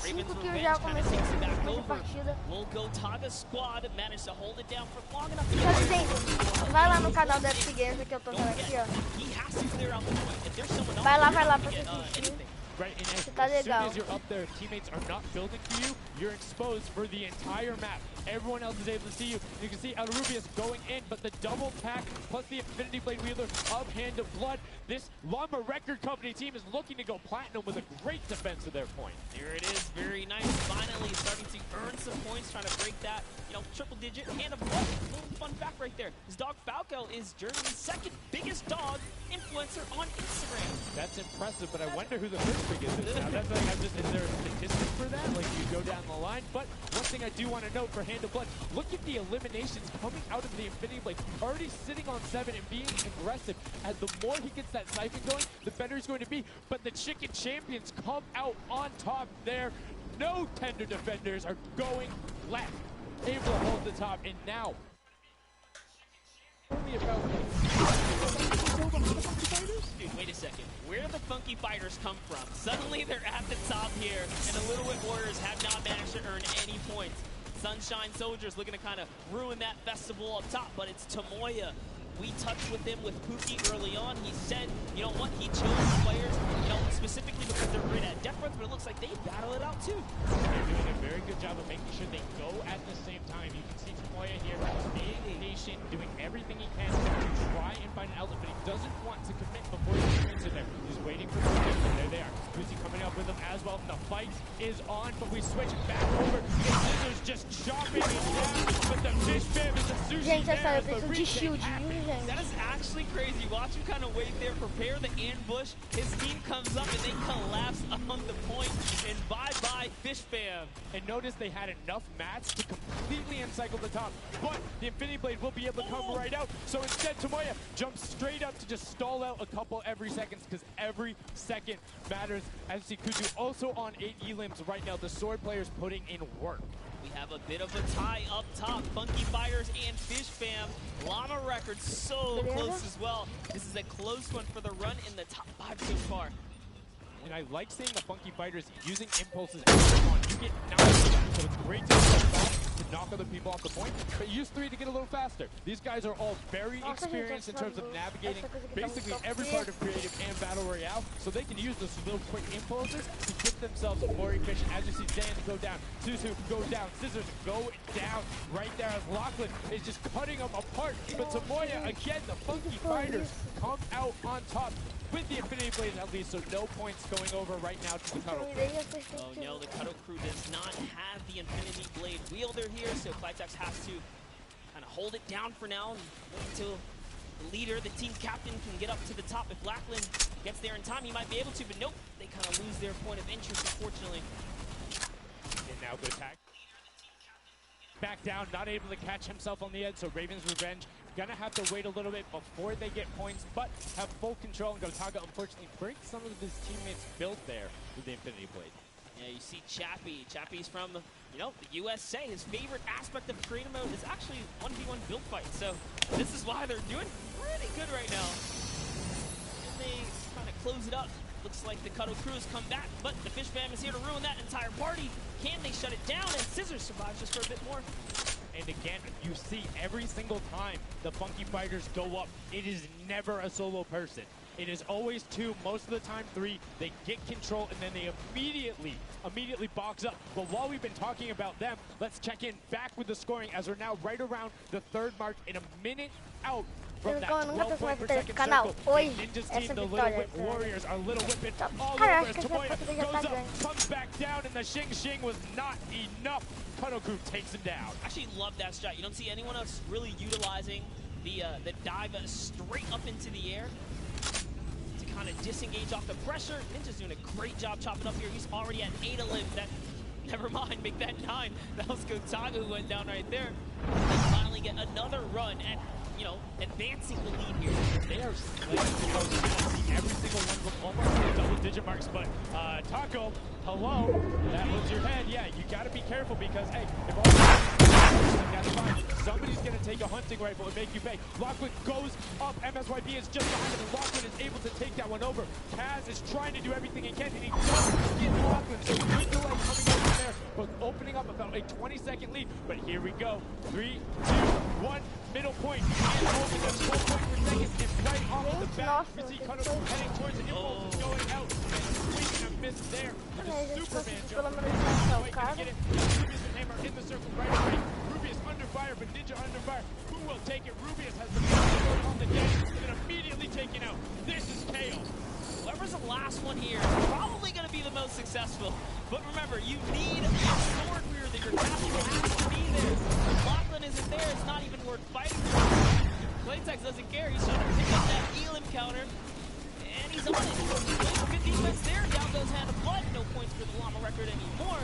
5 que eu já comecei esse ritmo de partida. Então, gente, vai lá no canal da decidi que eu tô vendo aqui, ó. Vai lá pra você assistir. Right, and as Tá soon legal. as you're up there, teammates are not building for you, you're exposed for the entire map. Everyone else is able to see you. You can see Rubius going in, but the double pack plus the Infinity Blade wielder of Hand of Blood. This Llama Record Company team is looking to go platinum with a great defense of their point. There it is, very nice. Finally starting to earn some points, trying to break that, triple digit Hand of Blood. Little fun fact right there. His dog Falco is Germany's second biggest dog influencer on Instagram. That's impressive, but I wonder who the first biggest is. Now, that's like, is there a statistic for that? Like, you go down the line? But one thing I do want to note for Hand of Blood, look at the eliminations coming out of the Infinity Blade. Already sitting on 7 and being aggressive. As the more he gets that siphon going, the better he's going to be. But the Chicken Champions come out on top there. No tender defenders are going left. Able to hold the top, and now only about Dude, wait a second. Where do the Funky Fighters come from? Suddenly they're at the top here, and the Little Wit Warriors have not managed to earn any points. Sunshine Soldiers looking to kind of ruin that festival up top, but it's Tomoya. We touched with him with Pookie early on. He said, you know what, he chose players, specifically because they're great at depth, but it looks like they battle it out too. They're doing a very good job of making sure they go at the same time. You can see Tomoya here being patient, doing everything he can to try and find an outlet, but he doesn't want to commit before he gets in there. He's waiting for the win. There they are. Pookie coming up with them as well. The fight is on, but we switch back over. The Scissors just chopping it down, but the Fish Fam is a sushi Gente, there essa eu as the preciso de retake shield, happens. viu, gente? That is actually crazy. Watch him kind of wait there, prepare the ambush. His team comes up and they collapse on the point. And bye-bye, Fish Fam. And notice they had enough mats to completely encircle the top. But the Infinity Blade will be able to come right out. So instead, Tomoya jumps straight up to just stall out a couple every seconds, because every second matters. As you see, Kuju also on 8 elims right now. The sword players putting in work. We have a bit of a tie up top. Funky Fighters and Fish Fam. Llama Record so close as well. This is a close one for the run in the top 5 so far. And I like seeing the Funky Fighters using impulses as they're on. You get 9 of them, so it's great to step back to knock other people off the point, but use 3 to get a little faster. These guys are all very experienced in terms of navigating basically every part of creative and battle royale, so they can use those little quick impulses to get themselves more efficient. As you see Dan go down, Suzu go down, Scissors go down right there as Lachlan is just cutting them apart. But Tomoya, again, the Funky Fighters come out on top with the Infinity Blade at least, so no points going over right now to the Cuddle Crew. Oh no, the Cuddle Crew does not have the Infinity Blade wielder here, so Clitex has to kind of hold it down for now and wait until the leader, the team captain, can get up to the top. If Lachlan gets there in time, he might be able to, but nope, they kind of lose their point of interest, unfortunately. And now good attack. Back down, not able to catch himself on the edge, so Raven's Revenge gonna have to wait a little bit before they get points, but have full control, and Gotaga unfortunately breaks some of his teammates' build there with the Infinity Blade. Yeah, you see Chappie. Chappie's from, the USA. His favorite aspect of creative mode is actually 1v1 build fights, so this is why they're doing pretty good right now. And they kind of close it up. Looks like the Cuddle Crew has come back, but the Fish Fam is here to ruin that entire party. Can they shut it down? And Scissors survives just for a bit more. And again, you see every single time the Funky Fighters go up, it is never a solo person. It is always 2, most of the time 3. They get control and then they immediately box up. But while we've been talking about them, let's check in back with the scoring as we're now right around the 3rd mark in a minute out from that 12 point per second circle. Ninja's team, the Little Whip Warriors, are Little Whipping all over as Tomoya goes up, comes back down, and the Shing was not enough. Cuddle Crew takes him down. I actually love that strat. You don't see anyone else really utilizing the dive straight up into the air to kind of disengage off the pressure. Ninja's doing a great job chopping up here. He's already at 8 a limb. Never mind, make that 9. That was Gotaga who went down right there. They finally get another run at, advancing the lead here. They are slaying every single one of them almost hit double-digit marks, but Taco, hello, that was your head. Yeah, you got to be careful because, hey, if all that's fine. Somebody's going to take a hunting rifle and make you pay. Lachlan goes up. MSYB is just behind him, and Lachlan is able to take that one over. Kaz is trying to do everything he can, and he does get Lachlan. So good delay coming both opening up about a 20-second lead. But here we go. 3, 2, 1, middle point. And open the full point per second. And right off the bat, we see Cuddle heading towards the impulse going out. And swinging a miss there. With the Superman jump. Wait, gonna get it. Rubius and Hammer in the circle right away. Rubius under fire, but Ninja under fire. Who will take it? Rubius has the power on the deck and then immediately taken out. This is chaos. Whoever's the last one here is probably going to be the most successful. But remember, you need a sword rear that your captain has to be there. If Lachlan isn't there, it's not even worth fighting for. Playtex doesn't care. He's trying to pick up that Elim counter. And he's on it. Good defense there. Down goes Hand of Blood. No points for the Llama record anymore.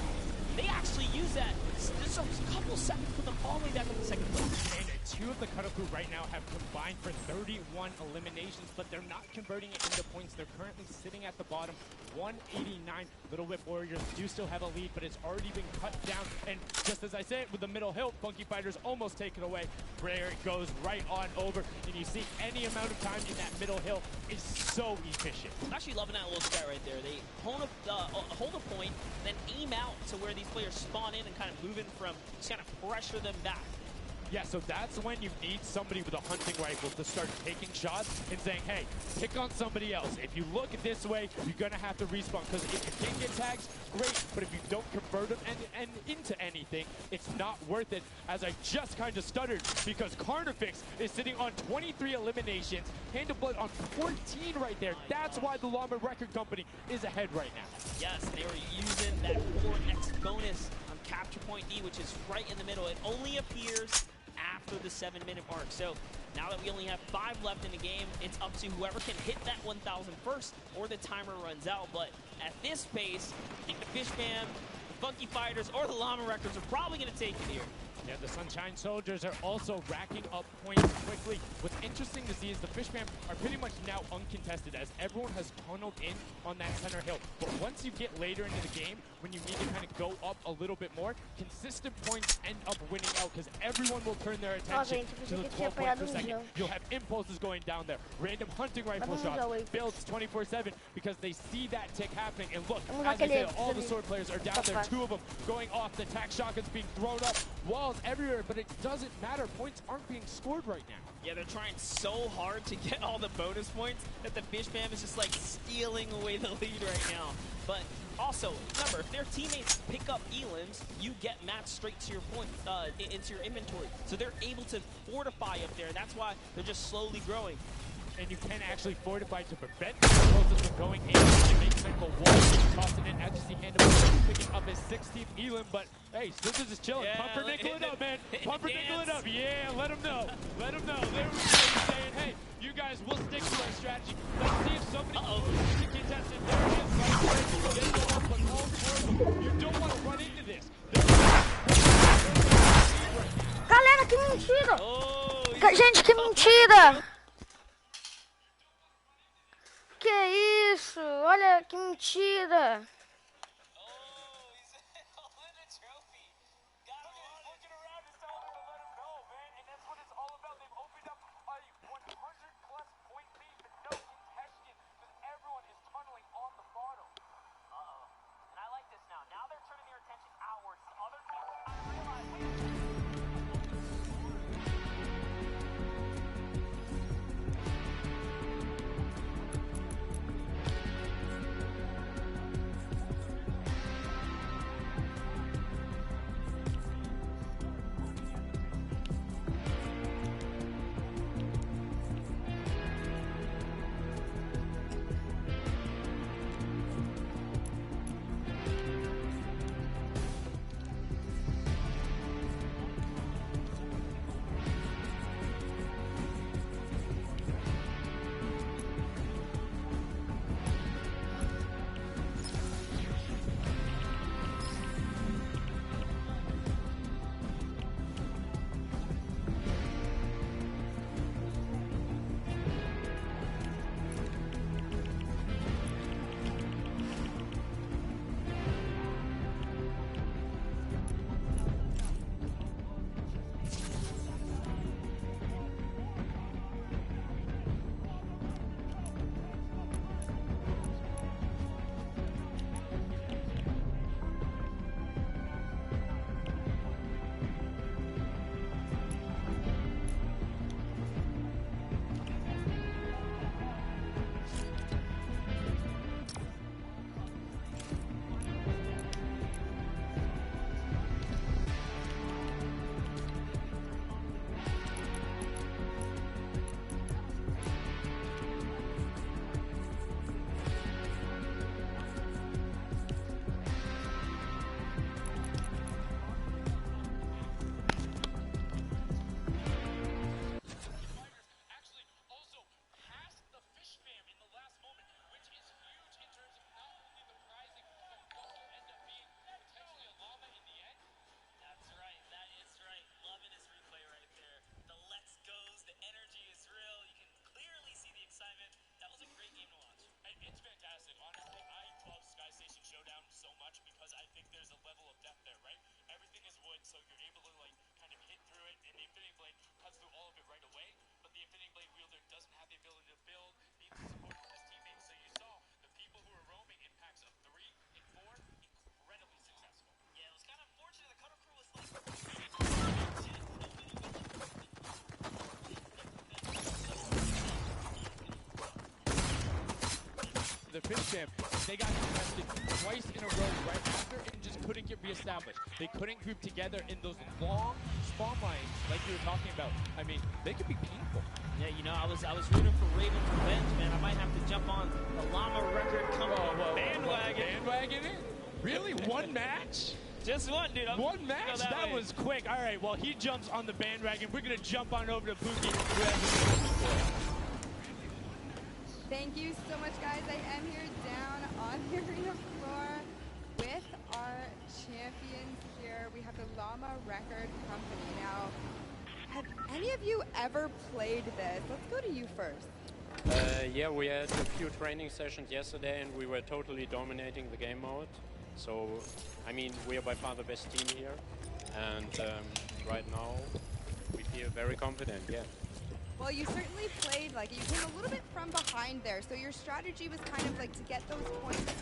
They actually use that. There's a couple seconds with them all the way back in the second place. And two of the Cuddle right now have combined for 31 eliminations, but they're not converting it into points. They're currently sitting at the bottom, 189. Little Whip Warriors do still have a lead, but it's already been cut down. And just as I said, with the middle hill, Funky Fighters almost take it away. There it goes right on over, and you see any amount of time in that middle hill is so efficient. I'm actually loving that little strat right there. They hold a point, then aim out to where these players spawn in and kind of move in from, just kind of pressure them back. Yeah, so that's when you need somebody with a hunting rifle to start taking shots and saying, hey, pick on somebody else. If you look at this way, you're going to have to respawn, because if you can get tags, great, but if you don't convert them and into anything, it's not worth it, as I just kind of stuttered, because Carnifex is sitting on 23 eliminations, Hand of Blood on 14 right there. That's why the Llama Record Company is ahead right now. Yes, they were using that 4x bonus on Capture Point D, which is right in the middle. It only appears after the 7-minute mark. So now that we only have 5 left in the game, it's up to whoever can hit that 1,000 first or the timer runs out. But at this pace, I think the Fish Fam, the Funky Fighters, or the Llama Records are probably going to take it here. Yeah, the Sunshine Soldiers are also racking up points quickly. What's interesting to see is the Fish Fam are pretty much now uncontested, as everyone has tunneled in on that center hill. But once you get later into the game, when you need to kind of go up a little bit more, consistent points end up winning out, because everyone will turn their attention to the 12 points per second. You'll have impulses going down there, random hunting rifle shots, builds 24/7, because they see that tick happening. And look, as I said, all the sword players are down there, 2 of them going off, the attack shotguns being thrown up, walls everywhere, but it doesn't matter. Points aren't being scored right now. Yeah, they're trying so hard to get all the bonus points that the Fish Fam is just like stealing away the lead right now. But also, remember, if their teammates pick up Elims, you get matched straight to your point, into your inventory. So they're able to fortify up there. That's why they're just slowly growing. And you can actually fortify to prevent the explosives from going in and make kind of a wall. Tossing in, as you see, Hand of Blood picking up his 16th Elim, but hey, Scissors is chilling. Yeah, Pumpernickel it up, man. Pumpernickel it up. Yeah, let him know. Let him know. They were saying, hey, you guys will stick to our strategy. Let's see if somebody moves to contest it. There it is. Right, they go up, but all 4 of them. You don't want to run into this. Galera, que mentira! Oh, Gente, que mentira! Que isso? Olha que mentira! the Fish Fam, they got contested twice in a row right after and just couldn't get reestablished. They couldn't group together in those long spawn lines like you were talking about. I mean, they could be painful. Yeah, you know, I was rooting for Raven's Revenge, man. I might have to jump on the Llama record bandwagon. Bandwagon in? Really? One match? Just one, dude. One match? That was quick. All right, well, he jumps on the bandwagon. We're going to jump on over to Buki. Thank you so much, guys. I am here down on the arena floor with our champions here. We have the Llama Record Company. Now, have any of you ever played this? Let's go to you first. Yeah, we had a few training sessions yesterday and we were totally dominating the game mode. So, I mean, we are by far the best team here. And right now, we feel very confident, yeah. Well, you certainly played, like, you came a little bit from behind there. So your strategy was kind of like to get those points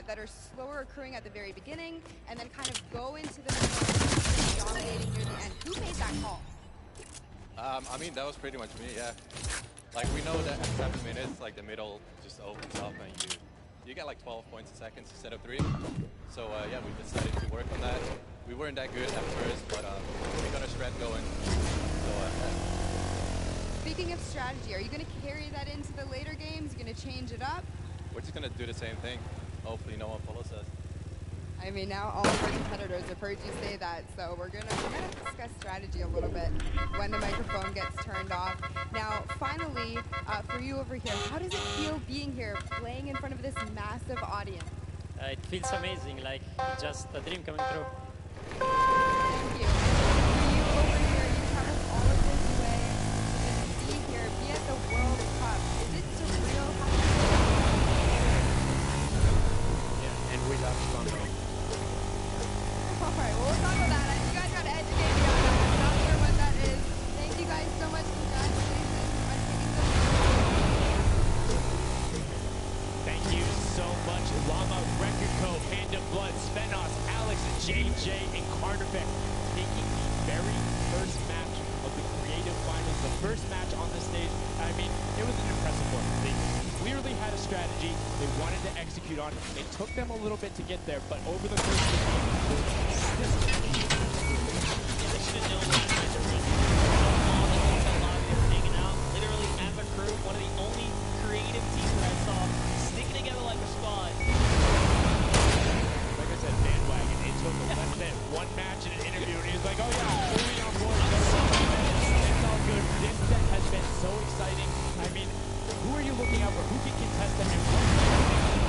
that are slower occurring at the very beginning and then kind of go into the middle, dominating near the end. Who made that call? I mean, that was pretty much me, yeah. Like, we know that at 7 minutes, like, the middle just opens up and you get like 12 points a second instead of 3. So, yeah, we decided to work on that. We weren't that good at first, but we got a strat going. So, Speaking of strategy, are you going to carry that into the later games? You're going to change it up? we're just going to do the same thing. Hopefully no one follows us. I mean, now all of our competitors have heard you say that, so we're gonna discuss strategy a little bit when the microphone gets turned off. Now, finally, for you over here, how does it feel being here, playing in front of this massive audience? It feels amazing, like just a dream coming true. Thank you. For you over here, you traveled all of this way to be here, be at the World Cup. Is it surreal? Yeah, and we love London. All right, well, we'll talk about that. You guys got to educate me on that. I'm not sure what that is. Thank you guys so much. Congratulations on taking the Thank you so much, Llama Record Co., Hand of Blood, Svenos, Alex, JJ, and Carnifex taking the very first match of the Creative Finals, the first match on the stage. I mean, it was an impressive one. They clearly had a strategy they wanted to execute on. It took them a little bit to get there, but over the course of the game, They should have known that guys are running. All the things that Loja were taking out, literally as a crew, one of the only creative teams that I saw sticking together like a squad. like I said, bandwagon. It took him less than one match in an interview, and he was like, oh yeah, fully on board. It's all good. This set has been so exciting. I mean, who are you looking out for? Who can contest them? And what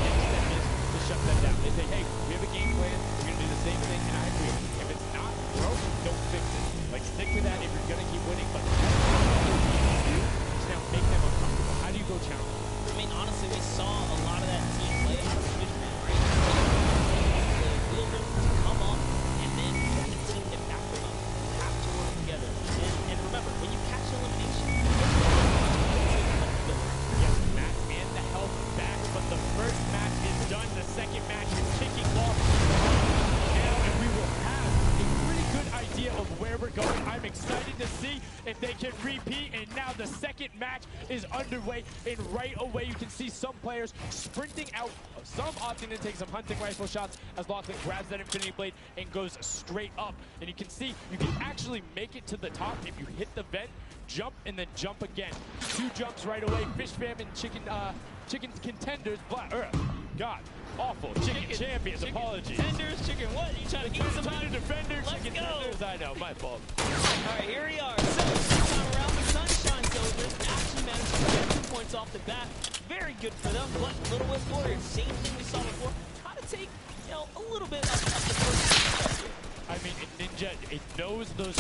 next step is to shut them down? They say, hey, we have a game plan. We're going to do the same thing, and I agree. If it's not broke, don't fix it. Like, stick with that if you're going to keep winning, but just now make them uncomfortable. How do you go challenge? I mean, honestly, we saw a lot of that team play out of Fishman, right? The wheelroom to come up, and then the team get back them up. You have to work together. And remember, when you catch elimination, Yes, Matt and the health back, but the first match is done. The second match is kicking off now, and we will have a pretty good idea of where we're going. I'm excited to see if they can repeat, and now the second match is underway, and right away you can see some players sprinting out, some opting to take some hunting rifle shots as Lachlan grabs that Infinity Blade and goes straight up. And you can see you can actually make it to the top if you hit the vent, jump, and then jump again. 2 jumps right away. Fish Fam and chicken contenders, God, awful. Chicken champions, apologies. Contenders, chicken what? You trying to get some defenders, Let's chicken go. contenders, I know, my fault. All right, here we are. Second time around, the Sunshine Soldiers actually managed to get 2 points off the bat. Very good for them, but Little West Warriors, same thing we saw before, trying to take, you know, a little bit of the first step here. I mean, Ninja, it knows those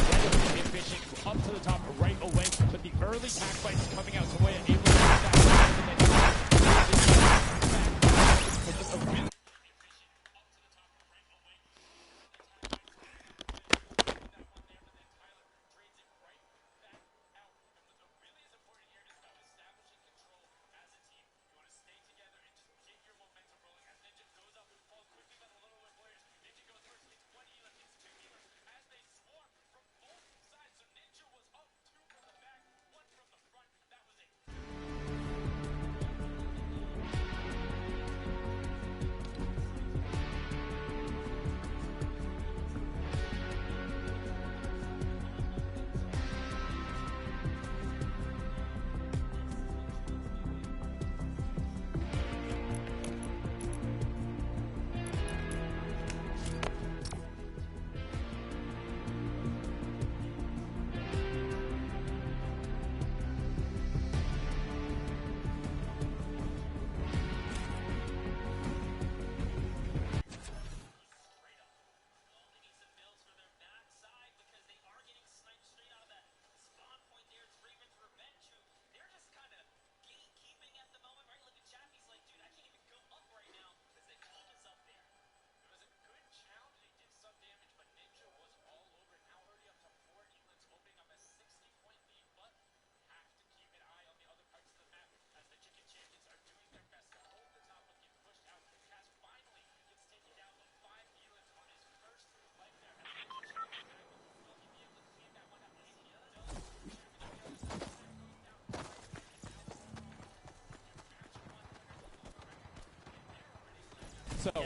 relatively efficient up to the top right away, but the early pack fights coming out, so way able to get that.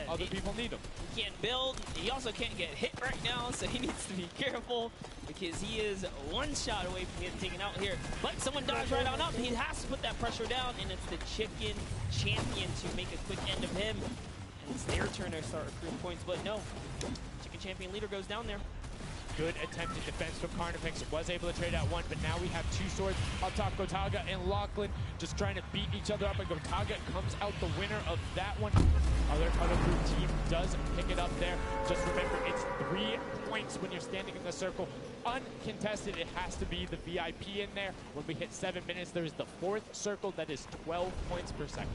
other people need him. He can't build. He also can't get hit right now, so he needs to be careful because he is one shot away from getting taken out here. But someone dives right on up. He has to put that pressure down, and it's the Chicken Champion to make a quick end of him. And it's their turn to start accruing points, but no. Chicken Champion leader goes down there. Good attempted defense from Carnifex. Was able to trade out one, but now we have two swords up top. Gotaga and Lachlan just trying to beat each other up, and Gotaga comes out the winner of that one. Other group team does pick it up there. Just remember, it's 3 points when you're standing in the circle. Uncontested, it has to be the VIP in there. When we hit 7 minutes, there's the 4th circle that is 12 points per second.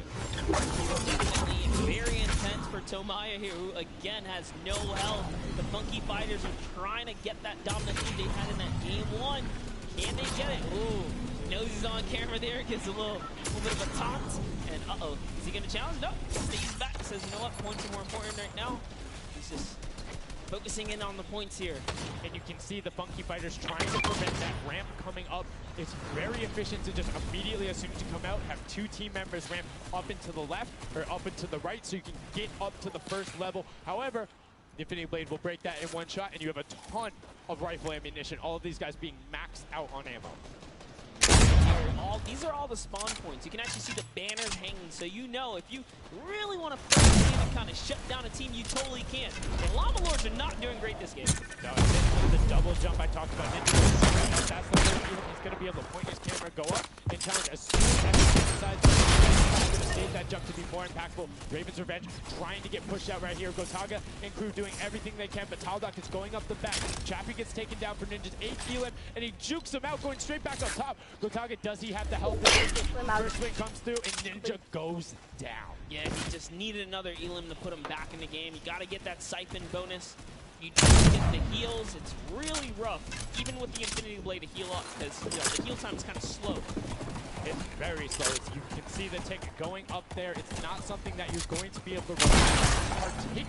Definitely very intense for Tomaya here, who again has no health. The Funky Fighters are trying to get that dominant lead they had in that game 1. Can they get it? Ooh, knows he's on camera there, gets a little bit of a taunt. And uh-oh, is he gonna challenge? No, stays back, says, you know what, points are more important right now. He's just focusing in on the points here. And you can see the Funky Fighters trying to prevent that ramp coming up. It's very efficient to just immediately, as soon as you come out, have 2 team members ramp up into the left or up into the right so you can get up to the 1st level. However, Infinity Blade will break that in 1 shot, and you have a ton of rifle ammunition. All of these guys being maxed out on ammo. These are all the spawn points. You can actually see the banners hanging, so you know if you really want to play a game and kind of shut down a team, you totally can. The Llama Lords are not doing great this game. No, the double jump I talked about. That's the first he's going to be able to point his camera, go up, and challenge as soon as he decides to save that jump to be more impactful. Raven's Revenge trying to get pushed out right here. Gotaga and crew doing everything they can, but Taldock is going up the back. Chappie gets taken down for Ninja's 8 Elim, and he jukes him out, going straight back up top. Gotaga, does he have the help? First swing comes through, and Ninja goes down. Yeah, he just needed another Elim to put him back in the game. You got to get that siphon bonus. You don't get the heals. It's really rough, even with the Infinity Blade, to heal up, because the heal time is kind of slow. It's very slow. You can see the tick going up there. It's not something that you're going to be able to run.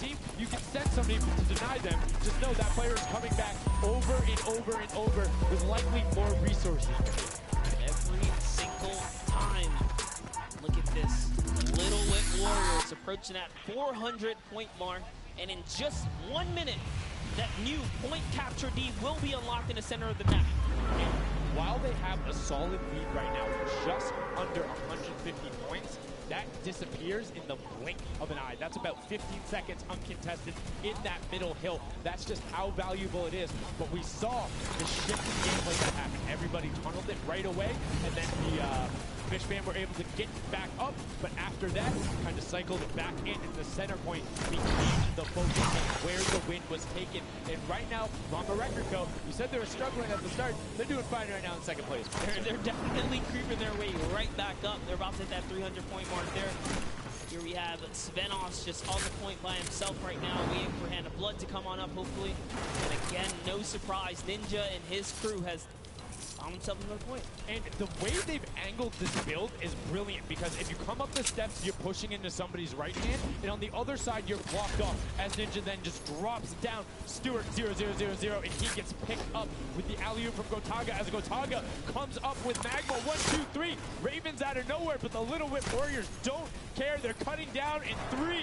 Team, you can send somebody to deny them. Just know that player is coming back over and over and over with likely more resources. Every single time. Look at this. Little Wit Warriors approaching that 400-point mark, and in just 1 minute, that new point capture D will be unlocked in the center of the map. And while they have a solid lead right now, just under 150 points, that disappears in the blink of an eye. That's about 15 seconds uncontested in that middle hill. That's just how valuable it is. But we saw the shift in gameplay that happened. Everybody tunneled it right away, and then the Fish Fam were able to get back up. But after that, kind of cycled it back in, and the center point became the focus of where the win was taken. And right now, Llama Record Co., you said they were struggling at the start. They're doing fine right now in 2nd place. They're definitely creeping their way right back up. They're about to hit that 300-point mark there. Here we have Svenos just on the point by himself right now, waiting for Hand of Blood to come on up, hopefully. And again, no surprise, Ninja and his crew has found themselves another point. And the way they've angled this build is brilliant, because if you come up the steps, you're pushing into somebody's right hand, and on the other side, you're blocked off, as Ninja then just drops down Stewart 0-0-0-0, and he gets picked up with the alley-oop from Gotaga, as Gotaga comes up with Magma. 1, 2, 3. Ravens out of nowhere, but the Little Whip Warriors don't care. They're cutting down in 3,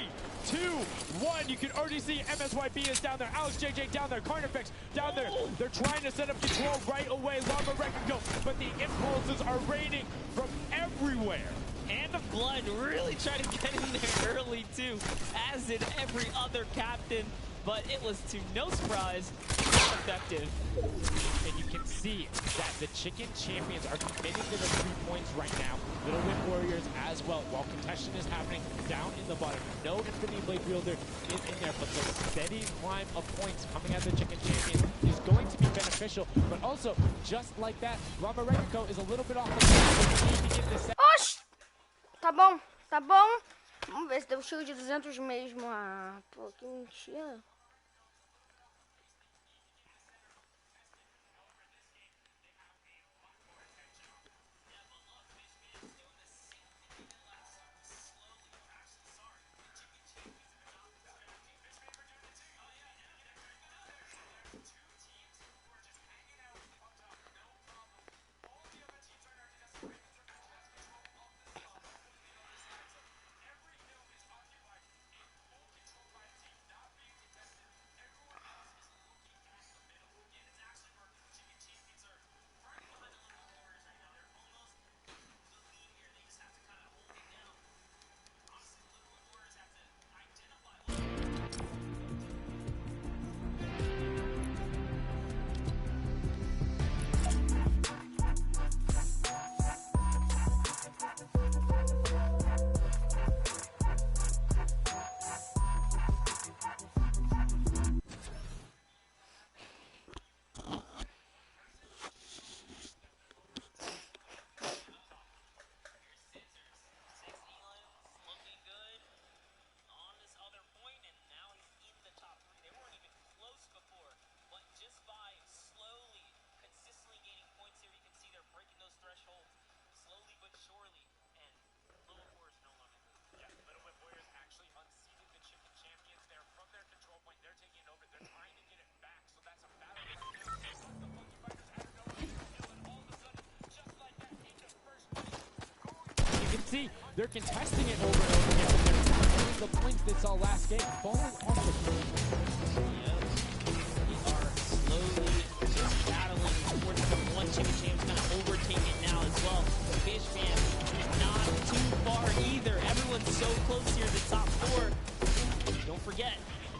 2, 1. You can already see MSYB is down there. Alex JJ down there. Carnifex down there. They're trying to set up control right away. Llama Record go, but the impulses are raining from everywhere. Hand of Blood really tried to get in there early too, as did every other captain, but it was to no surprise not effective. And you can see that the Chicken Champions are committing to the 3 points right now. Little Whip Warriors as well, while contention is happening down in the bottom. No Infinity Blade Wielder is in there, but the steady climb of points coming out of the Chicken Champions is going to be beneficial. But also, just like that, Llama Record is a little bit off the pace. Oxi! Tá bom, tá bom. Vamos ver se deu shield de 200 mesmo. Ah, pô, que mentira. See, they're contesting it over and over again, but they're not getting the points they saw last game. Falling off the field. We are slowly just battling towards the one Chicken Champs, kind of overtaking it now as well. Fish Fam is not too far either. Everyone's so close here to the top 4. Don't forget,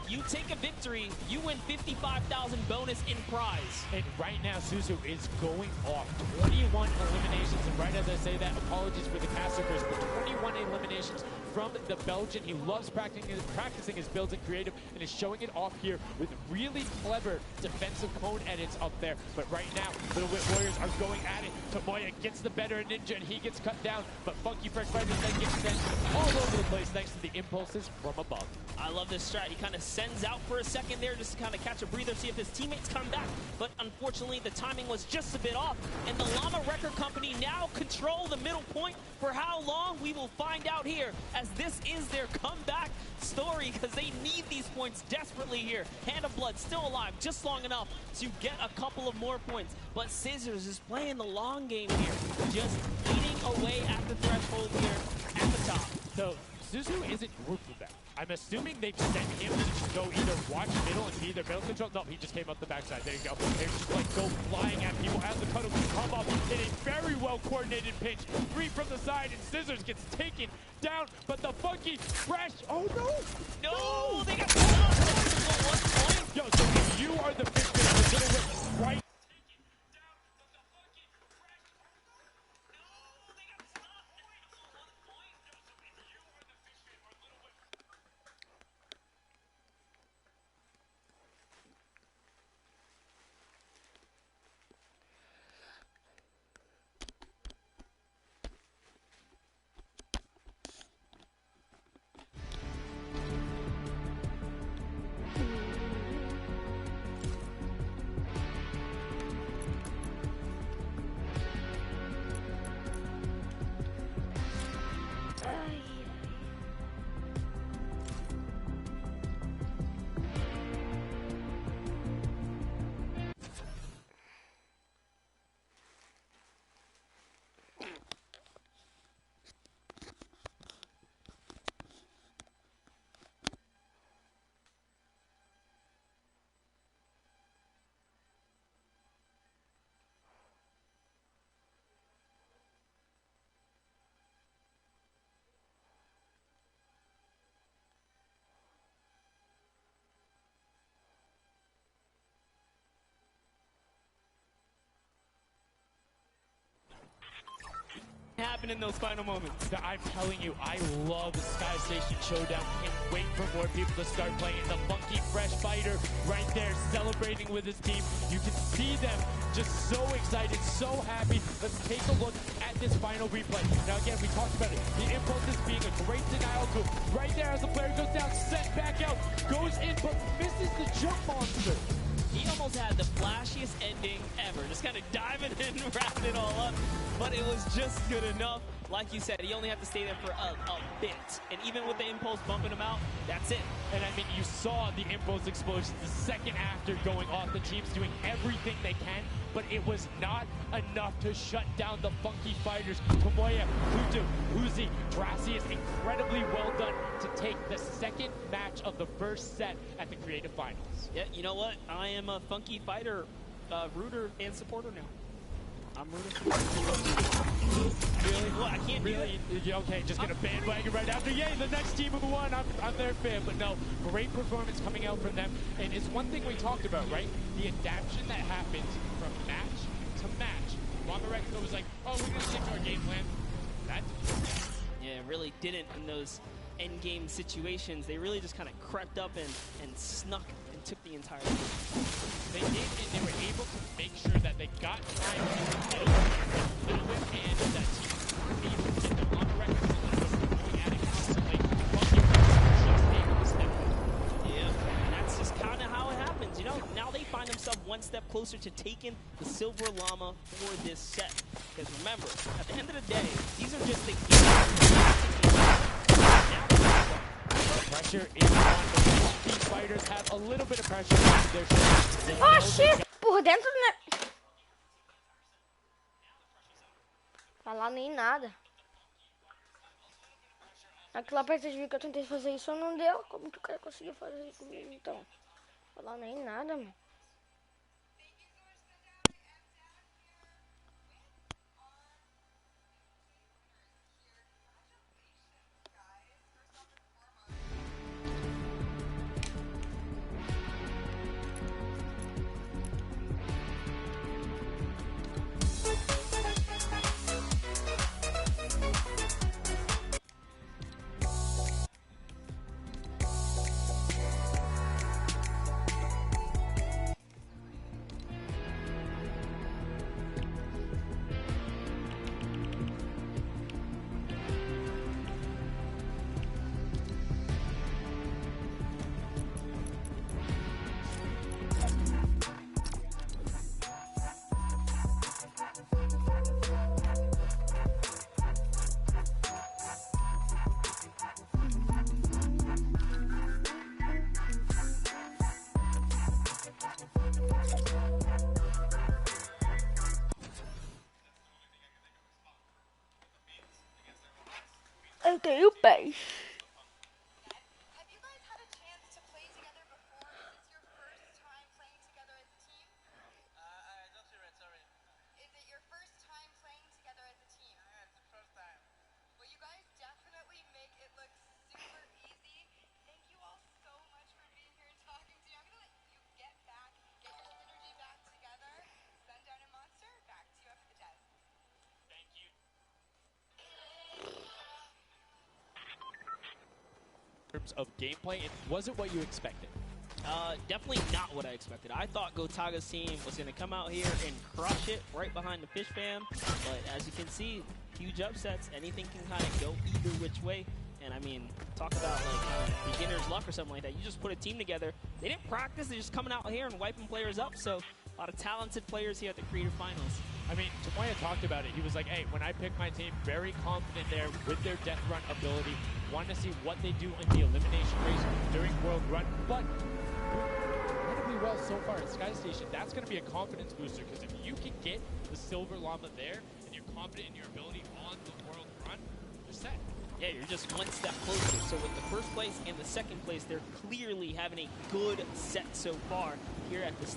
you take a victory, you win 55,000 bonus in prize. And right now, Suzu is going off 21 eliminations. And right as I say that, apologies for the casters, but 21 eliminations from the Belgian. He loves practicing his builds and creative, and is showing it off here with really clever defensive cone edits up there. But right now, Little Whip Warriors are going at it. Tomoya gets the better of Ninja, and he gets cut down. But Funky Fresh Fighters then gets sent all over the place thanks to the impulses from above. I love this strat. He kind of sends out for a second there just to kind of catch a breather, see if his teammates come back. But unfortunately, the timing was just a bit off. And the Llama Record Company now control the middle point. For how long, we will find out here, as this is their comeback story, because they need these points desperately here. Hand of Blood still alive just long enough to get a couple of more points. But Scissors is playing the long game here, just eating away at the threshold here at the top. So Suzu isn't grouped with them. I'm assuming they've sent him to go either watch middle and be their middle control. No, he just came up the backside. There you go. They just like go flying at people as the cuddle can come up in a very well coordinated pinch. 3 from the side, and Scissors gets taken down. But the Funky Fresh. Oh no! No! They got caught at 1 point. Yo, so if you are the big fish, Little Whip right. happen in those final moments. I'm telling you, I love the Sky Station Showdown. Can't wait for more people to start playing. The funky, fresh fighter right there celebrating with his team. You can see them just so excited, so happy. Let's take a look at this final replay. Now again, we talked about it. The impulses being a great denial tool. Right there as the player goes down, sent back out, goes in, but misses the jump monster. He almost had the flashiest ending ever. Just kind of diving in and wrapping it all up. But it was just good enough. Like you said, he only had to stay there for a bit. And even with the impulse bumping him out, that's it. And I mean, you saw the impulse explosions the second after going off. The team's doing everything they can, but it was not enough to shut down the funky fighters. Tomoya, Kutu, Uzi, Drassi is incredibly well done to take the second match of the first set at the Creative Finals. Yeah, you know what? I am a funky fighter rooter and supporter now. I'm rooting for Really? Well, I can't really? Okay, just gonna bandwagon right after. Yay, the next team who won. I'm their fan, but no, great performance coming out from them. And it's one thing we talked about, right? The adaptation that happens from match to match. Llama Rex was like, oh, we're gonna stick to our game plan. That Yeah, it really didn't in those end game situations. They really just kind of crept up and snuck and took the entire game. They did, and they were able to make sure that they got time to get a little bit, and that team were able to get them on the record going at it constantly. Funky just able to step up. Yeah, and that's just kind of how it happens. You know, now they find themselves one step closer to taking the Silver Llama for this set. Because remember, at the end of the day, these are just the Pressure is on. The funky fighters have a little bit of pressure on their shoulders. Oh shit! Por dentro, né? Falar nem nada. Aquela parte de que eu tentei fazer isso não deu. Como que o cara conseguiu fazer isso comigo então? Falar nem nada, mano. Eu tenho pés. Have you guys had a chance to play together before? Is this your first time playing together as a team? I don't hear it, sorry. Is it your first time playing together as a team? Yeah, it's the first time. Well, you guys definitely make it look super easy. Thank you all so much for being here and talking to me. I'm going to let you get back, get your synergy back together. Sundown and Monster, back to you up at the desk. Thank you. In terms of gameplay, it wasn't what you expected. Definitely not what I expected. I thought Gotaga's team was going to come out here and crush it right behind the Fish Fam. But as you can see, huge upsets. Anything can kind of go either which way. And I mean, talk about like beginner's luck or something like that. You just put a team together. They didn't practice. They're just coming out here and wiping players up. So a lot of talented players here at the Creative Finals. I mean, Tomoya talked about it. He was like, hey, when I pick my team, very confident there with their death run ability. Want to see what they do in the elimination race during World Run. But incredibly well so far at Sky Station. That's going to be a confidence booster, because if you can get the Silver Llama there and you're confident in your ability on the World Run, you're set. Yeah, you're just one step closer. So with the first place and the second place, they're clearly having a good set so far here at the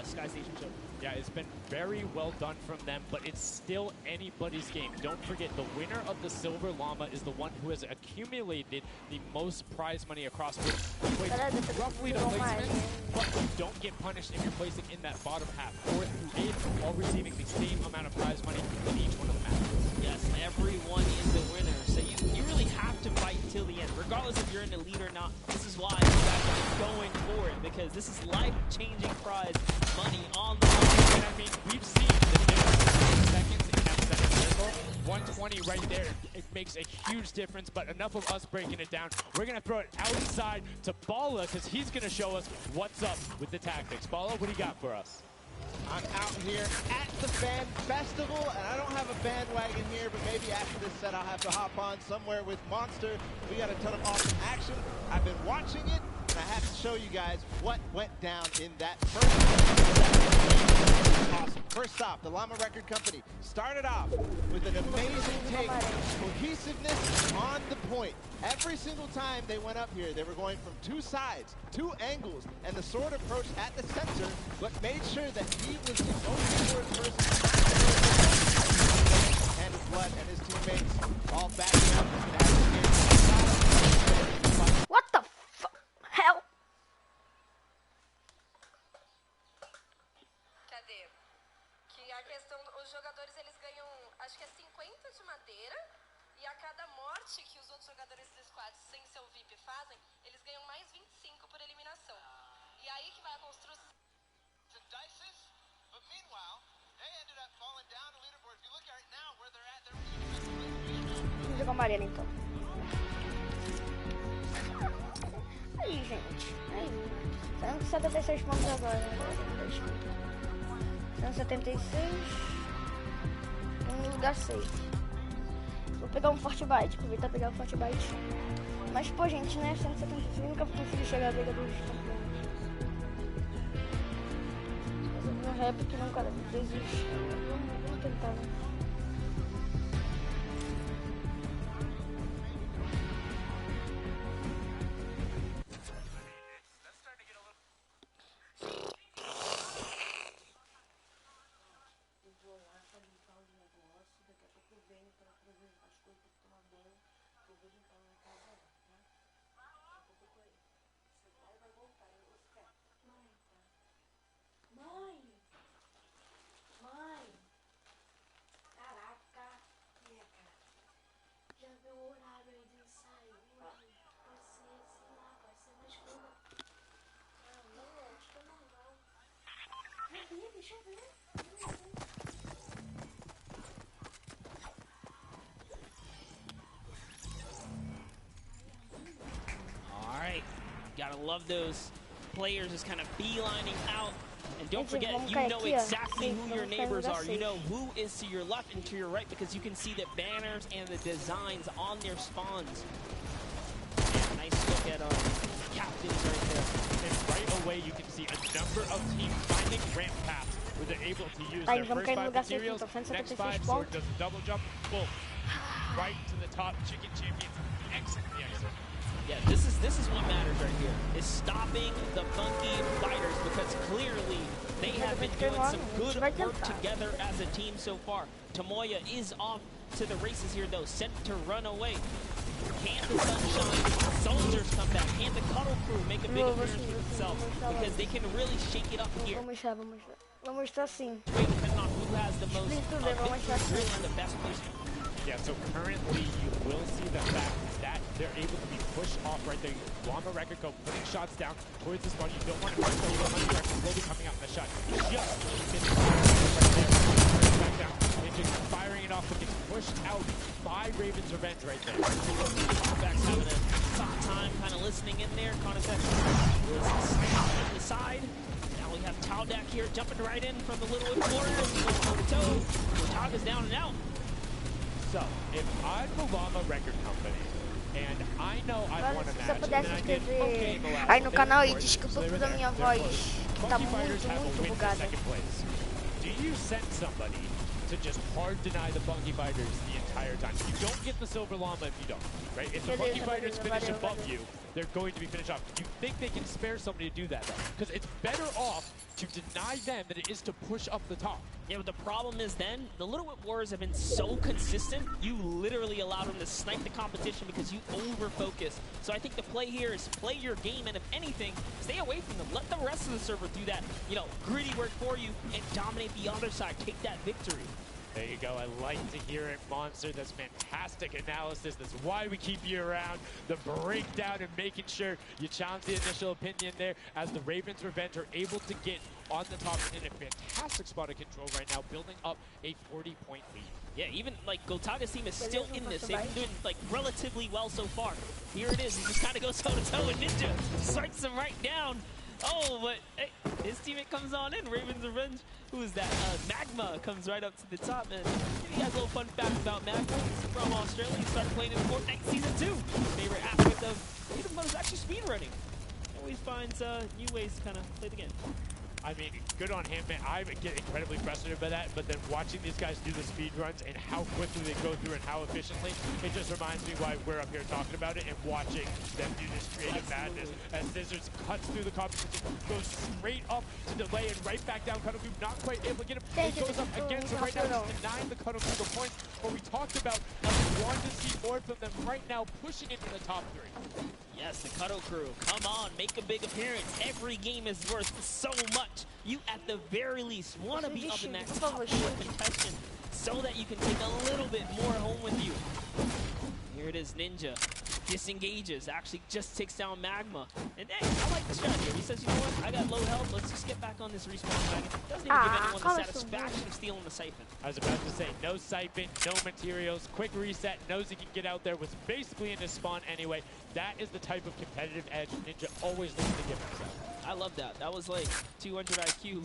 Sky Station Show. Yeah, it's been very well done from them, but it's still anybody's game. Don't forget, the winner of the Silver Llama is the one who has accumulated the most prize money across, which equates roughly to placement, but you don't get punished if you're placing in that bottom half, 4th through 8th, all receiving the same amount of prize money in each one of the matches. Yes, everyone is the winner, so you really have to fight until the end, regardless if you're in the lead or not. This is why you guys are going for it, because this is life-changing prize money on the line. And I mean, we've seen the difference in seconds in that second circle. 120 right there, it makes a huge difference, but enough of us breaking it down. We're going to throw it outside to Bala, because he's going to show us what's up with the tactics. Bala, what do you got for us? I'm out here at the fan festival, and I don't have a bandwagon here, but maybe after this set I'll have to hop on somewhere with Monster. We got a ton of awesome action. I've been watching it, and I have to show you guys what went down in that first set. Awesome. First off, the Llama Record Company started off with an amazing take, cohesiveness on the point. Every single time they went up here, they were going from two sides, two angles, and the sword approach at the center, but made sure that he was the most important person. And his blood and his teammates all backing up. What the hell? Cadê? Que a questão, os jogadores eles ganham, acho que é 50 de madeira, e a cada morte que os outros jogadores do squad sem seu VIP fazem, eles ganham mais 25 por eliminação. E aí que vai a construção. But meanwhile, they ended up falling down the leaderboard. If you look at it now, where they're at, they're Vamos jogar amarelo então. Aí, gente. Aí. 176 pontos agora. 176. No lugar 6. Vou pegar um Forte Bite. Aproveitar e pegar um Forte Bite. Mas, pô, gente, né? 176. Nunca consegui chegar à briga dos campeões. Mas eu rap que não, cara. Desiste. Vamos tentar, né? All right, gotta love those players just kind of beelining out. And don't forget, you know exactly who your neighbors are. You know who is to your left and to your right, because you can see the banners and the designs on their spawns. Yeah, nice look at captains right there. And right away, you can see a number of teams finding ramp paths where they're able to use their first 5 materials. Next 5, sword does a double jump, boom, right to the top. Chicken champions exit the exit. Yeah, this is what matters right here, is stopping the funky fighters, because clearly they have been doing some good work together as a team so far. Tomoya is off to the races here though, sent to run away. Can the Sunshine Soldiers come back? Can the Cuddle Crew make a big appearance for themselves? Because they can really shake it up here. Vamos mostrar sim. Depending on who has the most really the best person. Yeah, so currently you will see the fact that they're able to be pushed off right there. Llama Record go putting shots down towards the spawn. You don't want to miss the Llama Record slowly coming out in the shot. Just missed right there. Back down. And just firing it off, but gets pushed out by Raven's Revenge right there. Back's having a tough time kind of listening in there. Concept is on the side. Now we have Taldak here jumping right in from the Littlewood Warriors. Toe-to-toe. Taga's down and out. So, if I'm the Llama Record Company, and I know I won a match, and then I did aí no canal e desculpa pela minha voz, que tá muito bugada. Do you send somebody to just hard deny the Funky Fighters the entire entire time. You don't get the silver llama if you don't, right? If the Funky Fighters finish above you, they're going to be finished off. You think they can spare somebody to do that, though? Because it's better off to deny them than it is to push up the top. Yeah, but the problem is then, the Little Whip Warriors have been so consistent, you literally allow them to snipe the competition because you over-focus. So I think the play here is play your game, and if anything, stay away from them. Let the rest of the server do that, you know, gritty work for you and dominate the other side. Take that victory. There you go. I like to hear it, Monster. That's fantastic analysis. That's why we keep you around. The breakdown and making sure you challenge the initial opinion there as the Ravens Revenge are able to get on the top in a fantastic spot of control right now, building up a 40-point lead. Yeah, even like Gotaga's team is still in this. They've been doing like relatively well so far. Here it is. He just kind of goes toe-to-toe with Ninja. Strikes him right down. Oh, but hey, his teammate comes on in. Ravens Revenge. Who is that? Magma comes right up to the top. And you guys a little fun fact about Magma. He's from Australia. He started playing in Fortnite Season 2. Favorite aspect of Season 1 is actually speedrunning. Always finds new ways to kind of play the game. I mean, good on him, man. I get incredibly frustrated by that, but then watching these guys do the speed runs and how quickly they go through and how efficiently, it just reminds me why we're up here talking about it and watching them do this creative madness as Scissors cuts through the competition, goes straight up to delay and right back down Cuddle Cube, not quite able to get him. It goes up again, so right now he's denying the Cuddle Cube the points, but we talked about how we want to see more from them right now, pushing into the top 3. Yes, the Cuddle Crew, come on, make a big appearance. Every game is worth so much. You, at the very least, want to be up in that top 4 contention so that you can take a little bit more home with you. Here it is, Ninja. Disengages, actually just takes down Magma. And hey, I like the strategy. He says, you know what, I got low health, let's just get back on this respawn wagon. Doesn't even give anyone the satisfaction of stealing the siphon. I was about to say, no siphon, no materials, quick reset, knows he can get out there, was basically in his spawn anyway. That is the type of competitive edge Ninja always looks to give himself. I love that. That was like 200 IQ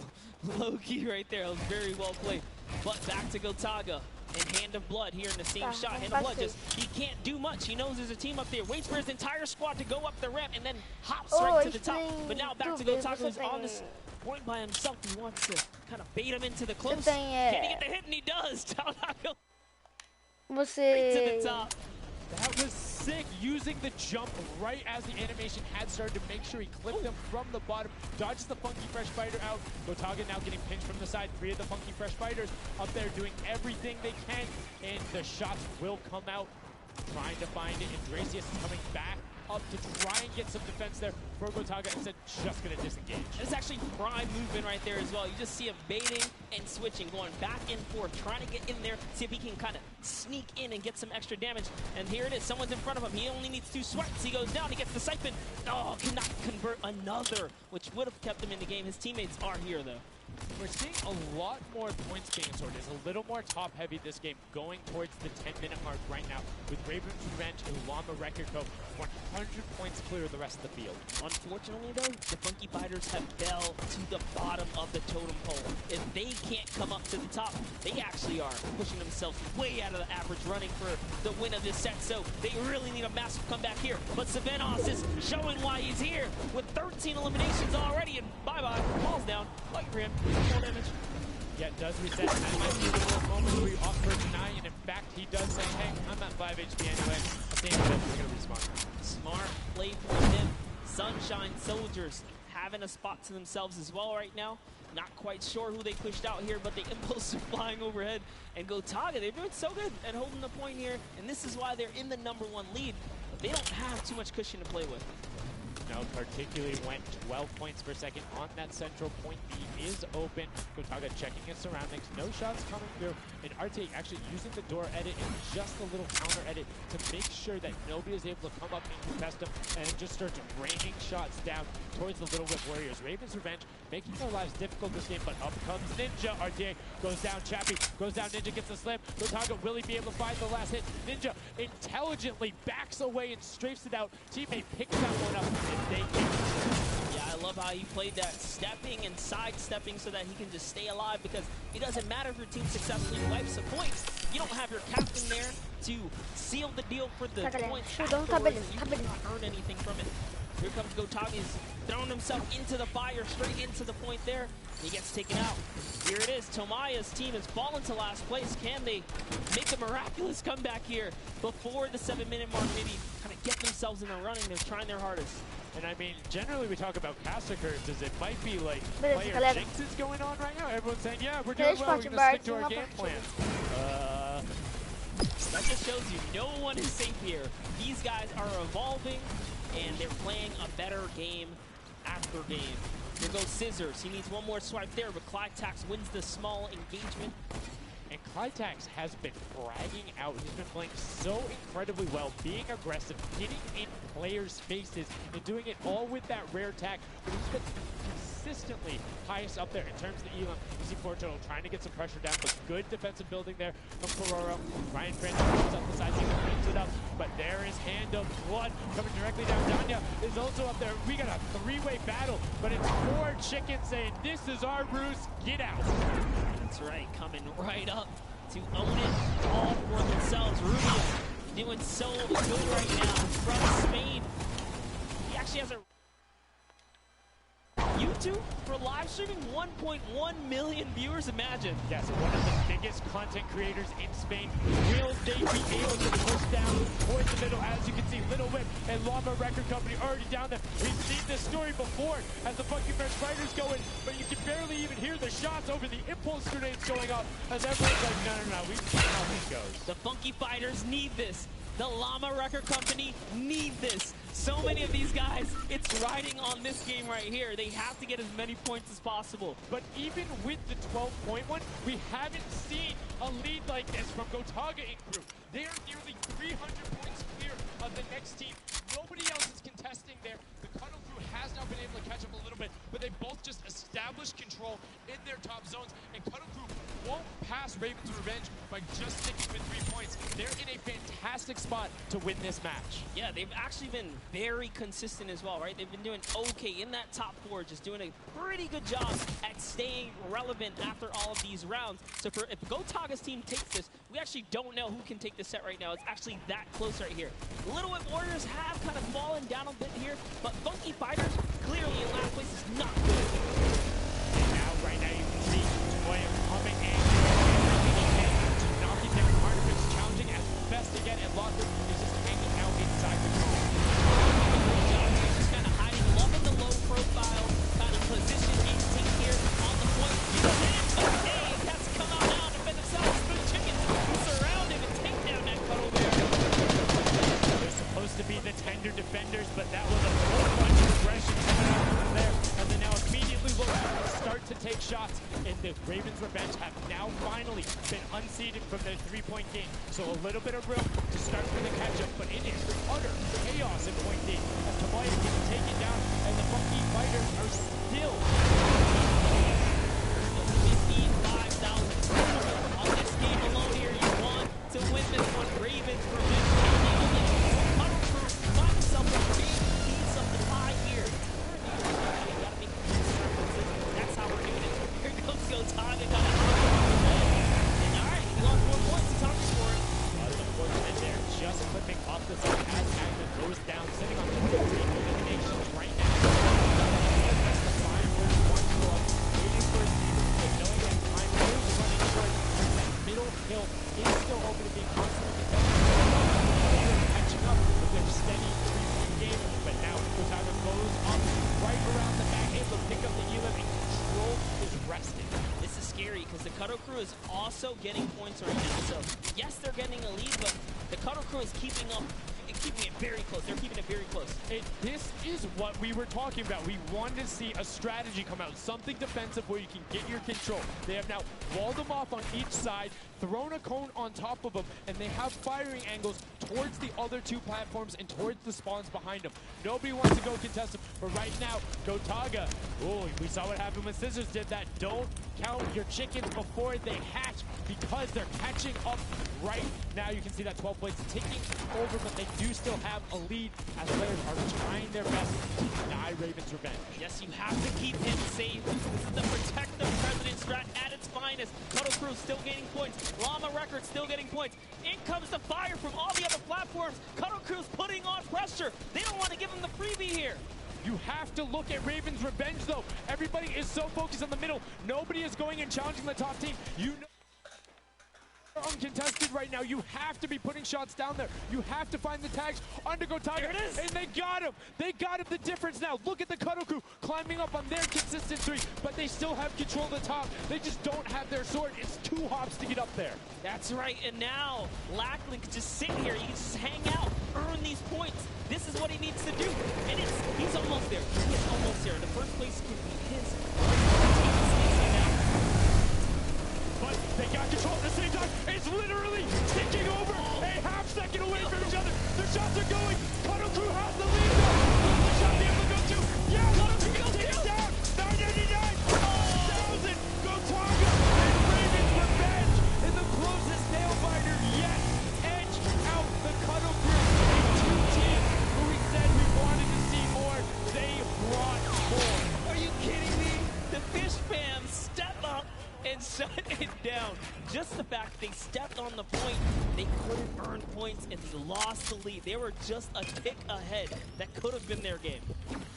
low-key right there. It was very well played. But back to Gotaga. And Hand of Blood here in the same shot. Hand of Blood just, he can't do much. He knows there's a team up there. Waits for his entire squad to go up the ramp and then hops right to the top. But now back to Gotaga, who's on this point by himself. He wants to kind of bait him into the close. Can he get the hit? And he does. Right to the top. That was sick, using the jump right as the animation had started to make sure he clipped him from the bottom, dodges the Funky Fresh Fighter out. Gotaga now getting pinched from the side. 3 of the Funky Fresh Fighters up there doing everything they can, and the shots will come out. Trying to find it, and Dracius is coming back up to try and get some defense there for Gotaga, instead just going to disengage. It's actually prime movement right there as well. You just see him baiting and switching, going back and forth, trying to get in there, see if he can kind of sneak in and get some extra damage. And here it is, someone's in front of him. He only needs 2 swipes. He goes down, he gets the siphon. Oh, cannot convert another, which would have kept him in the game. His teammates are here though. We're seeing a lot more points being sorted. It's a little more top-heavy this game, going towards the 10-minute mark right now, with Ravens Revenge and Llama Record Co. 100 points clear of the rest of the field. Unfortunately, though, the Funky Fighters have fell to the bottom of the totem pole. If they can't come up to the top, they actually are pushing themselves way out of the average, running for the win of this set. So they really need a massive comeback here. But Savenos is showing why he's here with 13 eliminations already, and bye-bye, falls down. Lucky for him. Full damage. Yeah, it does reset. That might be one of those moments where you opt for a deny, and in fact, he does say, hey, I'm at 5 HP anyway. I think he's going to respawn. Smart play from him. Sunshine Soldiers having a spot to themselves as well right now. Not quite sure who they pushed out here, but the impulse are flying overhead. And Gotaga, they're doing so good at holding the point here, and this is why they're in the #1 lead. But they don't have too much cushion to play with. No, particularly when 12 points per second on that central point. B is open. Gotaga checking his surroundings. No shots coming through. And RTA actually using the door edit and just a little counter edit to make sure that nobody is able to come up and contest him, and just starts raining shots down towards the Little Whip Warriors. Ravens Revenge making their lives difficult this game, but up comes Ninja. RTA goes down. Chappie goes down. Ninja gets the slam. Gotaga, will he be able to find the last hit? Ninja intelligently backs away and strafes it out. Teammate picks that one up. Yeah, I love how he played that, stepping and sidestepping so that he can just stay alive, because it doesn't matter if your team successfully wipes the points. You don't have your captain there to seal the deal for the points afterwards. You can't earn anything from it. Here comes Gotaga. He's throwing himself into the fire, straight into the point there. He gets taken out. Here it is. Tomaya's team has fallen to last place. Can they make a miraculous comeback here before the 7-minute mark? Maybe kind of get themselves in the running. They're trying their hardest. And I mean, generally we talk about caster curves as it might be like Beleza, player galera. jinxes going on right now. Everyone's saying, yeah, we're doing Três well, we're going to Fortnite stick to e our uma game plan. partida. That just shows you no one is safe here. These guys are evolving, and they're playing a better game after game. Here goes Scissors. He needs one more swipe there, but Clytax wins the small engagement. And Clytax has been bragging out. He's been playing so incredibly well, being aggressive, getting in players' faces, and doing it all with that rare tag. But he's been consistently highest up there in terms of the Elam. You see Portugal trying to get some pressure down, but good defensive building there from Ferraro. Ryan French comes up the side, he brings it up, but there is Hand of Blood coming directly down. Danya is also up there. We got a three-way battle, but it's 4 chickens saying, this is our roost, get out. That's right, coming right up to own it all for themselves. Rubio doing so good right now from Spain. He actually has a YouTube for live streaming, 1.1 million viewers, imagine. Yes, one of the biggest content creators in Spain. Will they be able to push down towards the middle? As you can see, Little Whip and Llama Record Company already down there. We've seen this story before as the Funky Fresh Fighters go in, but you can barely even hear the shots over the impulse grenades going up as everyone's like, no, we've seen how this goes. The Funky Fighters need this. The Llama Record Company need this. So many of these guys, it's riding on this game right here. They have to get as many points as possible. But even with the 12-point one, we haven't seen a lead like this from Gotaga in group. They are nearly 300 points clear of the next team. Nobody else is contesting there. The Cuddle Crew has now been able to catch up a little bit, but they both just established control in their top zones, and Cuddle Crew won't pass Raven's Revenge by just sticking with 3 points. They're in a fantastic spot to win this match. Yeah, they've actually been very consistent as well, right? They've been doing okay in that top 4, just doing a pretty good job at staying relevant after all of these rounds. So if Gotaga's team takes this, we actually don't know who can take this set right now. It's actually that close right here. Little Whip Warriors have kind of fallen down a bit here, but Funky Fighters clearly in last place is not good. And now, right now, you can see Toya coming in, knocking down Artifice, challenging as best to get, and Locker is just hanging out inside the car. He's just kind of hiding, loving the low profile, kind of position instinct here on the point. Okay, he has to come out now and defend himself. Good chicken to surround him and take down that Cuddle Bear. They're supposed to be the tender defenders, but that was a whole bunch of aggression coming out from there, and then now immediately look to start to take shots, and the Ravens Revenge have now finally been unseated from their 3-point game. So a little bit of room to start for the catch-up, but it is utter chaos in point D as Tomoya gets taken down, and the Funky Fighters are still 55,000 on this game alone here. You want to win this one. Ravens Revenge. Cuddle Crew find himself a big piece of the pie here. You gotta make references. That's how we're doing it. Here goes Gotaga. And alright, he lost 4 points. He's hungry for it. unfortunate there, just clipping off the side as Magna goes down, sitting on 23 eliminations right now. That's the fine where he wants to go up, waiting for his team, but knowing that time is running short, that middle hill is still open to being constantly contested. Catching up with their steady 3-point game, but now Gotaga goes up right around the back, able to pick up the Elam, and control is resting. This is scary because the Cuddle Crew is also getting points right now. So yes, they're getting a lead, but the Cuddle Crew is keeping it very close. They're keeping it very close. This is what we were talking about. We wanted to see a strategy come out, something defensive where you can get your control. They have now walled them off on each side, thrown a cone on top of them, and they have firing angles towards the other two platforms and towards the spawns behind them. Nobody wants to go contest them, but right now, Gotaga, oh, we saw what happened when Scissors did that. Don't count your chickens before they hatch. because they're catching up right now. You can see that 12 points ticking over, but they do still have a lead as players are trying their best to deny Ravens revenge. Yes, you have to keep him safe. This is the protect the president strat at its finest. Cuddle Crew still gaining points. Llama Records still getting points. In comes the fire from all the other platforms. Cuddle Crew's putting on pressure. They don't want to give him the freebie here. You have to look at Ravens revenge, though. Everybody is so focused on the middle. Nobody is going and challenging the top team. You know, uncontested right now. You have to be putting shots down there. You have to find the tags under Gotaga. There it is. And they got him. They got him. The difference now. Look at the Cuddle Crew climbing up on their consistent three, but they still have control of the top. They just don't have their sword. It's 2 hops to get up there. That's right, and now Lackland can just sit here. He can just hang out, earn these points. This is what he needs to do. And he's almost there. He is almost there. The first place can be his. But they got control at the same time. It's literally ticking over a half second away from each other. The shots are going. Cuddle Crew has the lead though. Will the shot be able to go to? Yeah, Cuddle Crew will take it down. 999. 1,000. Gotaga and Ravens revenge in the closest nail biter yet. Edge out the Cuddle Crew. A 2 team who we said we wanted to see more. They brought more. Are you kidding me? The Fish fam step up and shut it down. Just the fact that they stepped on the point, they couldn't earn points and they lost the lead. They were just a tick ahead. That could have been their game.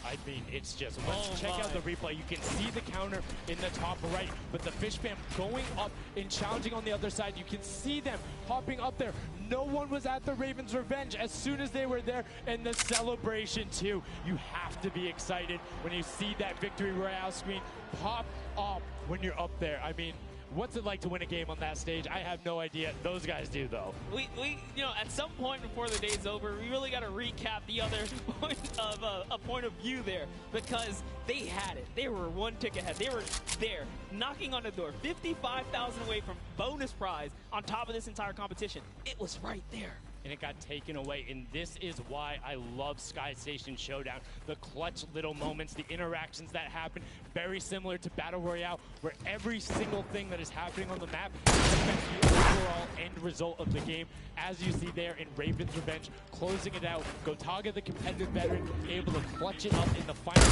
I mean, it's just, let's check out the replay. You can see the counter in the top right, but the Fish fam going up and challenging on the other side. You can see them hopping up there. No one was at the Ravens revenge as soon as they were there, and the celebration too. You have to be excited when you see that victory royale screen pop up when you're up there. I mean, what's it like to win a game on that stage? I have no idea. Those guys do, though. We you know, at some point before the day's over, we really got to recap the other point of a point of view there, because they had it. They were 1 tick ahead. They were there, knocking on the door, 55,000 away from bonus prize on top of this entire competition. It was right there. And it got taken away, and this is why I love Sky Station Showdown. The clutch little moments, the interactions that happen, very similar to Battle Royale, where every single thing that is happening on the map affects the overall end result of the game. As you see there in Ravens Revenge, closing it out, Gotaga, the competitive veteran, able to clutch it up in the final.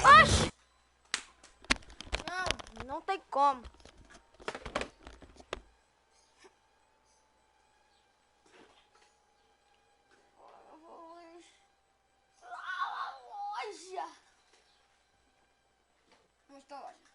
Oxi! Não tem como. Loja. Vamos pra loja.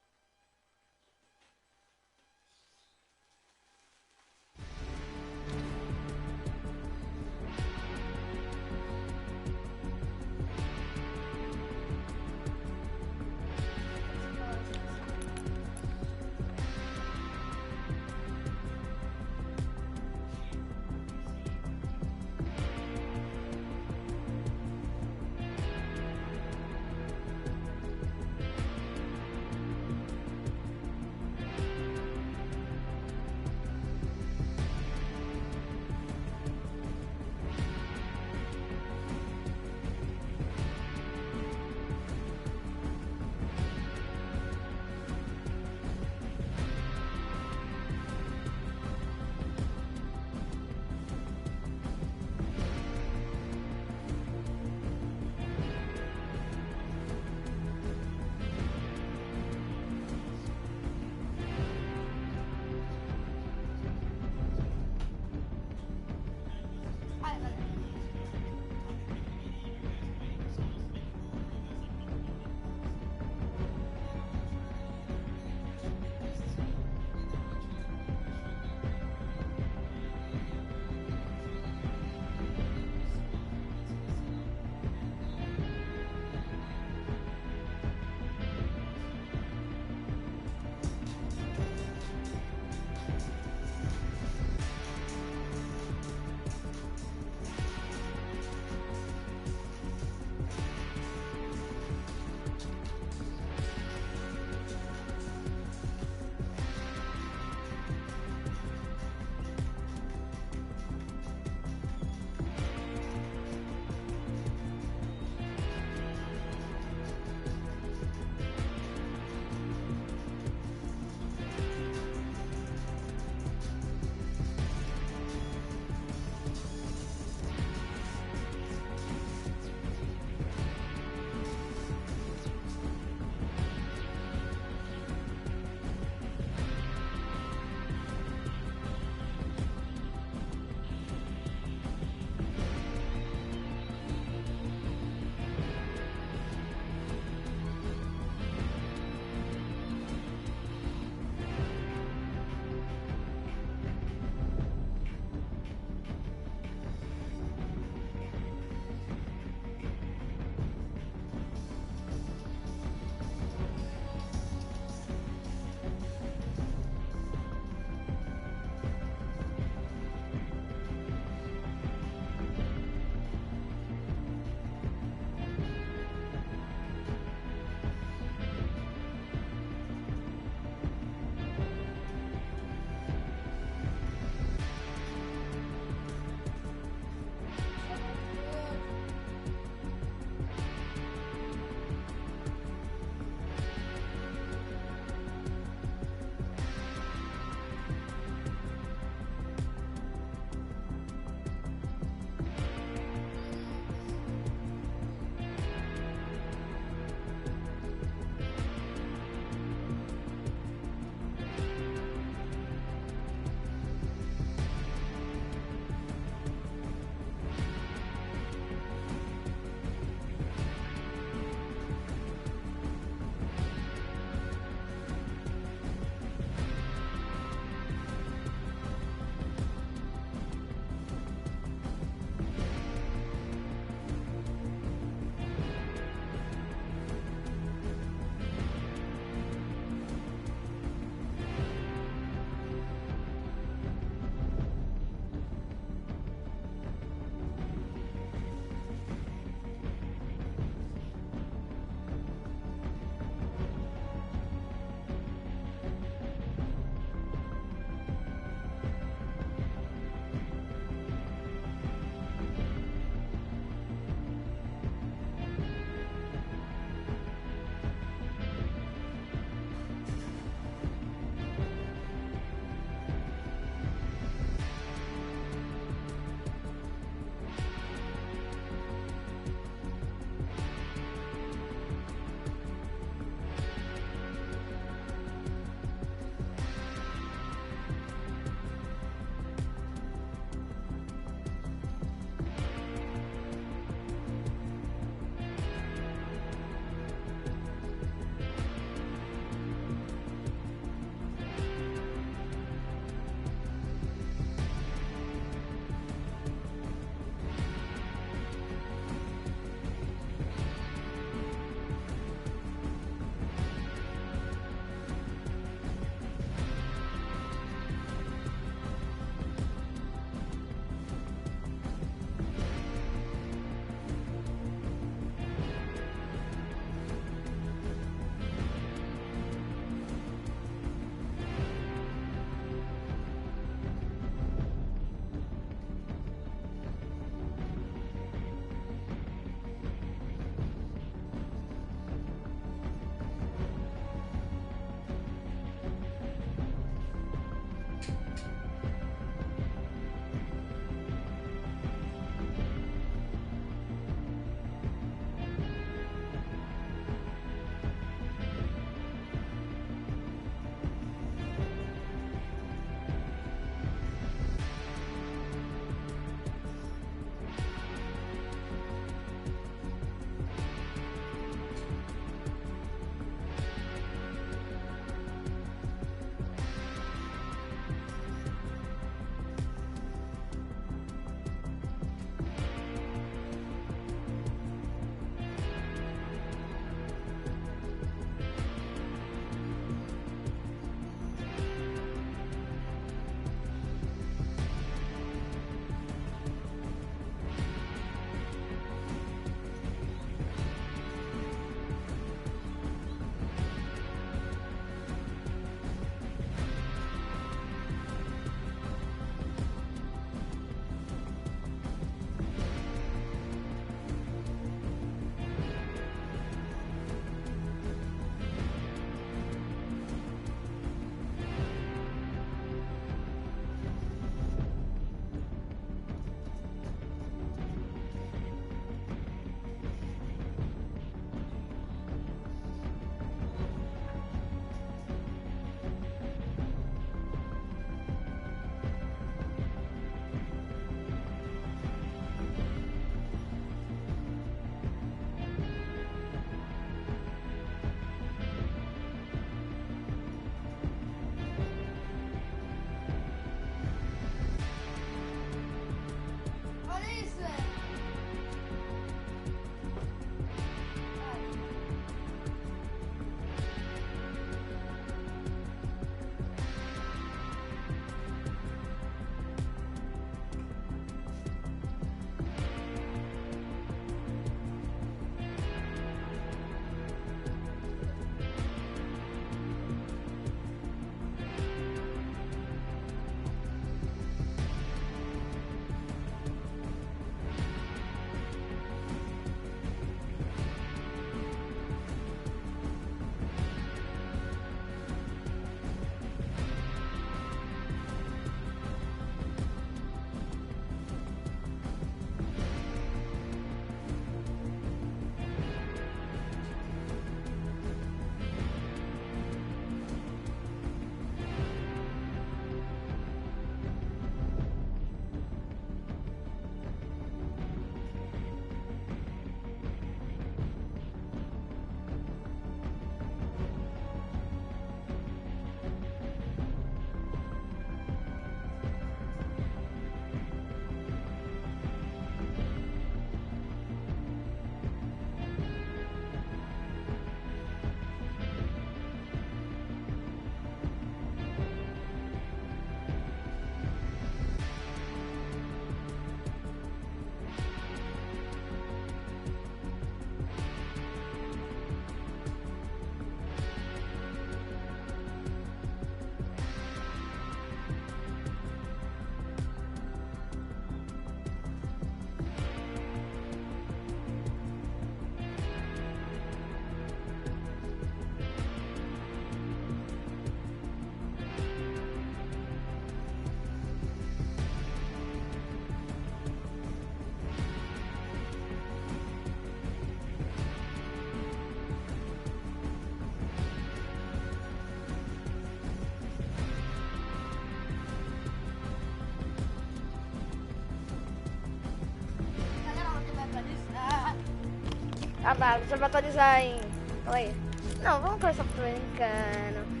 Ah tá, você vai atualizar em... Calma aí. Não, vamos começar brincando.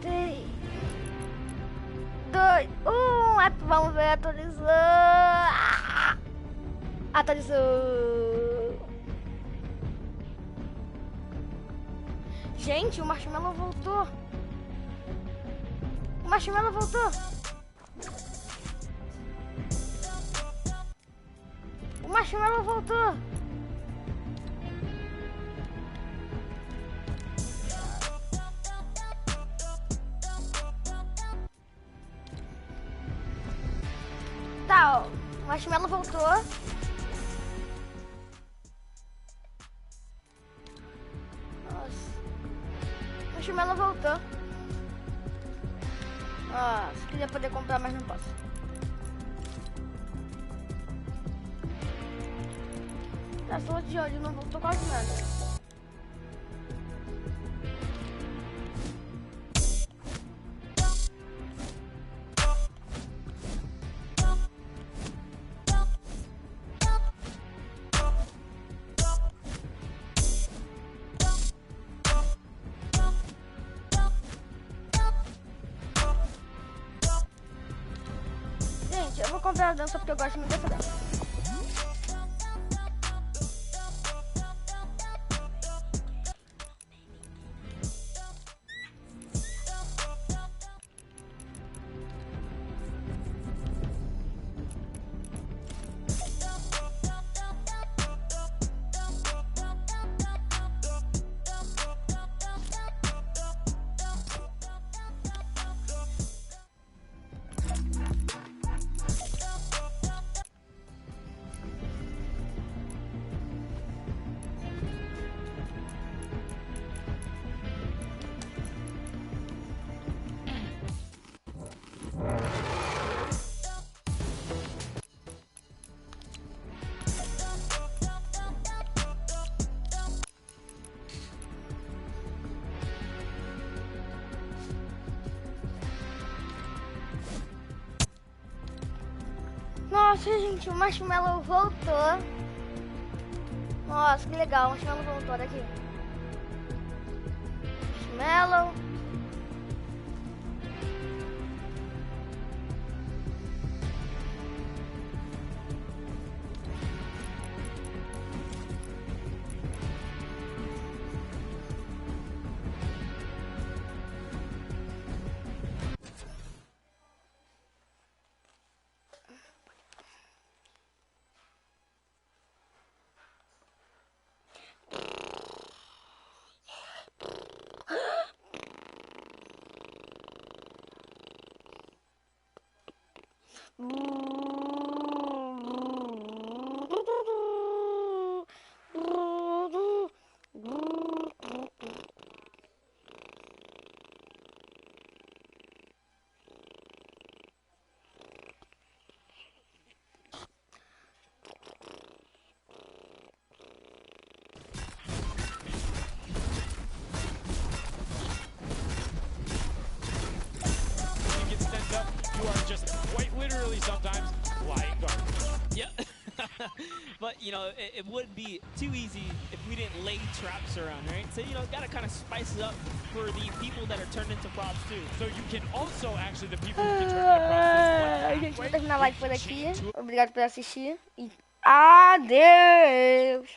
3, 2, 1, vamos ver, atualizou. Atualizou. Gente, o marshmallow voltou. O marshmallow voltou. O marshmallow voltou. Tá, ó. O marshmallow voltou. Nossa. O marshmallow voltou. Nossa, queria poder comprar, mas não posso. A sua de olho não voltou quase nada. Gente, eu vou comprar a dança porque eu gosto muito dessa dança. Nossa, gente, o marshmallow voltou. Nossa, que legal, o marshmallow voltou, olha aqui. Marshmallow. Sometimes flying garbage. Yeah. But, you know, it would be too easy if we didn't lay traps around, right? So, you know, gotta kind of spice it up for the people that are turned into props, too. So you can also, actually, the people who can turn into props. Gente, vou terminar a live por aqui. Obrigado por assistir. E adeus!